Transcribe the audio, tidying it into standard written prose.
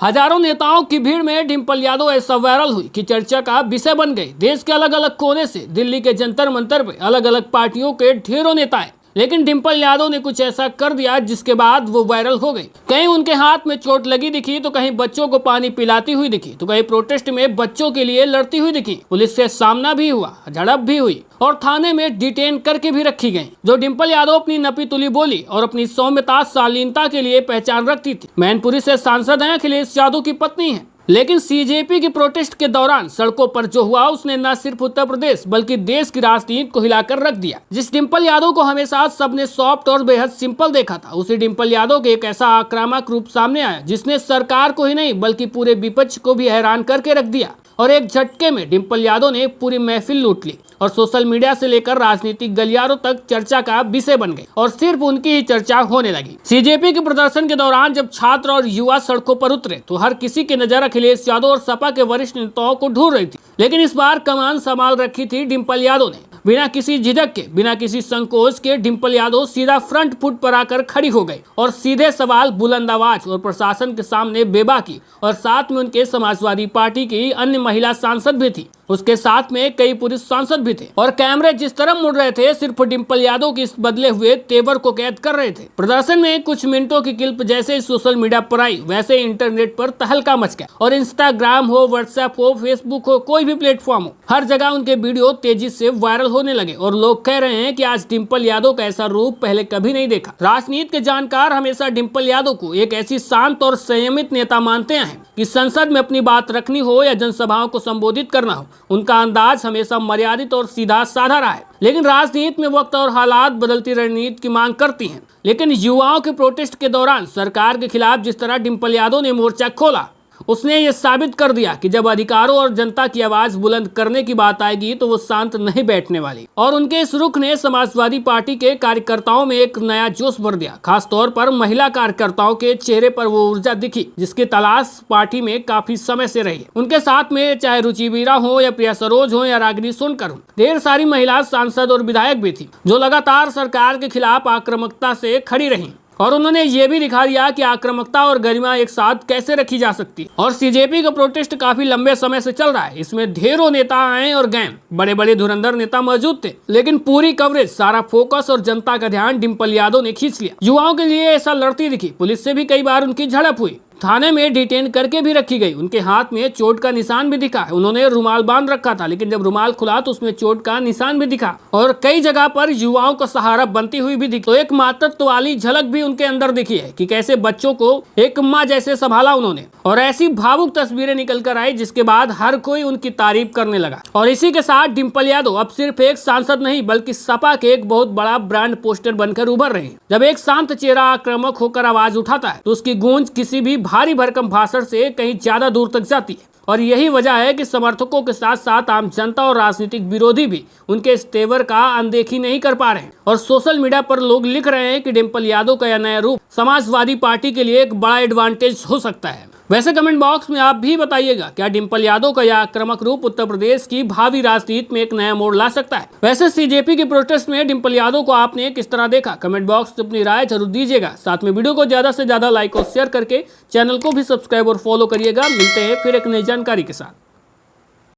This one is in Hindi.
हजारों नेताओं की भीड़ में डिंपल यादव ऐसा वायरल हुई कि चर्चा का विषय बन गई। देश के अलग अलग कोने से दिल्ली के जंतर मंतर पे अलग अलग पार्टियों के ढेरों नेता आए, लेकिन डिंपल यादव ने कुछ ऐसा कर दिया जिसके बाद वो वायरल हो गई। कहीं उनके हाथ में चोट लगी दिखी, तो कहीं बच्चों को पानी पिलाती हुई दिखी, तो कहीं प्रोटेस्ट में बच्चों के लिए लड़ती हुई दिखी। पुलिस से सामना भी हुआ, झड़प भी हुई और थाने में डिटेन करके भी रखी गई। जो डिंपल यादव अपनी नपी तुली बोली और अपनी सौम्यता शालीनता के लिए पहचान रखती थी। मैनपुरी से सांसद हैं, अखिलेश यादव की पत्नी है। लेकिन सीजेपी की प्रोटेस्ट के दौरान सड़कों पर जो हुआ उसने न सिर्फ उत्तर प्रदेश बल्कि देश की राजनीति को हिलाकर रख दिया। जिस डिंपल यादव को हमेशा सबने सॉफ्ट और बेहद सिंपल देखा था, उसी डिंपल यादव के एक ऐसा आक्रामक रूप सामने आया जिसने सरकार को ही नहीं बल्कि पूरे विपक्ष को भी हैरान करके रख दिया। और एक झटके में डिंपल यादव ने पूरी महफिल लूट ली और सोशल मीडिया से लेकर राजनीतिक गलियारों तक चर्चा का विषय बन गई और सिर्फ उनकी ही चर्चा होने लगी। सीजेपी के प्रदर्शन के दौरान जब छात्र और युवा सड़कों पर उतरे तो हर किसी की नजर अखिलेश यादव और सपा के वरिष्ठ नेताओं को ढूंढ रही थी, लेकिन इस बार कमान संभाल रखी थी डिंपल यादव ने। बिना किसी झिझक के, बिना किसी संकोच के डिंपल यादव सीधा फ्रंट फुट पर आकर खड़ी हो गई और सीधे सवाल बुलंद आवाज और प्रशासन के सामने बेबाकी। और साथ में उनके समाजवादी पार्टी की अन्य महिला सांसद भी थी, उसके साथ में कई पुरुष सांसद भी थे और कैमरे जिस तरह मुड़ रहे थे सिर्फ डिंपल यादव के इस बदले हुए तेवर को कैद कर रहे थे। प्रदर्शन में कुछ मिनटों की क्लिप जैसे ही सोशल मीडिया पर आई, वैसे इंटरनेट पर तहलका मच गया और इंस्टाग्राम हो, व्हाट्सएप हो, फेसबुक हो, कोई भी प्लेटफॉर्म हो, हर जगह उनके वीडियो तेजी से वायरल होने लगे और लोग कह रहे हैं कि आज डिंपल यादव का ऐसा रूप पहले कभी नहीं देखा। राजनीति के जानकार हमेशा डिंपल यादव को एक ऐसी शांत और संयमित नेता मानते हैं कि संसद में अपनी बात रखनी हो या जनसभाओं को संबोधित करना हो, उनका अंदाज हमेशा मर्यादित और सीधा साधा रहा है। लेकिन राजनीति में वक्त और हालात बदलती रणनीति की मांग करती हैं। लेकिन युवाओं के प्रोटेस्ट के दौरान सरकार के खिलाफ जिस तरह डिंपल यादव ने मोर्चा खोला, उसने ये साबित कर दिया कि जब अधिकारों और जनता की आवाज बुलंद करने की बात आएगी तो वो शांत नहीं बैठने वाली। और उनके इस रुख ने समाजवादी पार्टी के कार्यकर्ताओं में एक नया जोश भर दिया। खास तौर पर महिला कार्यकर्ताओं के चेहरे पर वो ऊर्जा दिखी जिसकी तलाश पार्टी में काफी समय से रही है। उनके साथ में चाहे रुचि वीरा हो या प्रिया सरोज हो या रागिनी सोनकर हो, ढेर सारी महिला सांसद और विधायक भी थी जो लगातार सरकार के खिलाफ आक्रामकता से खड़ी रही और उन्होंने ये भी दिखा दिया कि आक्रामकता और गरिमा एक साथ कैसे रखी जा सकती है। और सीजेपी का प्रोटेस्ट काफी लंबे समय से चल रहा है। इसमें ढेरों नेता आए और गए, बड़े बड़े धुरंधर नेता मौजूद थे, लेकिन पूरी कवरेज, सारा फोकस और जनता का ध्यान डिंपल यादव ने खींच लिया। युवाओं के लिए ऐसा लड़ती दिखी, पुलिस से भी कई बार उनकी झड़प हुई, थाने में डिटेन करके भी रखी गई। उनके हाथ में चोट का निशान भी दिखा। उन्होंने रुमाल बांध रखा था, लेकिन जब रुमाल खुला तो उसमें चोट का निशान भी दिखा और कई जगह पर युवाओं का सहारा बनती हुई भी दिखी। तो एक मातृत्व वाली झलक भी उनके अंदर दिखी है कि कैसे बच्चों को एक माँ जैसे संभाला उन्होंने। और ऐसी भावुक तस्वीरें निकल कर आई जिसके बाद हर कोई उनकी तारीफ करने लगा। और इसी के साथ डिंपल यादव अब सिर्फ एक सांसद नहीं बल्कि सपा के एक बहुत बड़ा ब्रांड पोस्टर बनकर उभर रहे हैं। जब एक शांत चेहरा आक्रामक होकर आवाज उठाता है तो उसकी गूंज किसी भी भारी भरकम भाषण से कहीं ज्यादा दूर तक जाती है। और यही वजह है कि समर्थकों के साथ साथ आम जनता और राजनीतिक विरोधी भी उनके इस तेवर का अनदेखी नहीं कर पा रहे हैं। और सोशल मीडिया पर लोग लिख रहे हैं कि डिंपल यादव का यह नया रूप समाजवादी पार्टी के लिए एक बड़ा एडवांटेज हो सकता है। वैसे कमेंट बॉक्स में आप भी बताइएगा, क्या डिंपल यादव का यह आक्रामक रूप उत्तर प्रदेश की भावी राजनीति में एक नया मोड़ ला सकता है? वैसे सीजेपी के प्रोटेस्ट में डिंपल यादव को आपने किस तरह देखा? कमेंट बॉक्स में अपनी राय जरूर दीजिएगा। साथ में वीडियो को ज्यादा से ज्यादा लाइक और शेयर करके चैनल को भी सब्सक्राइब और फॉलो करिएगा। मिलते हैं फिर एक नई जानकारी के साथ।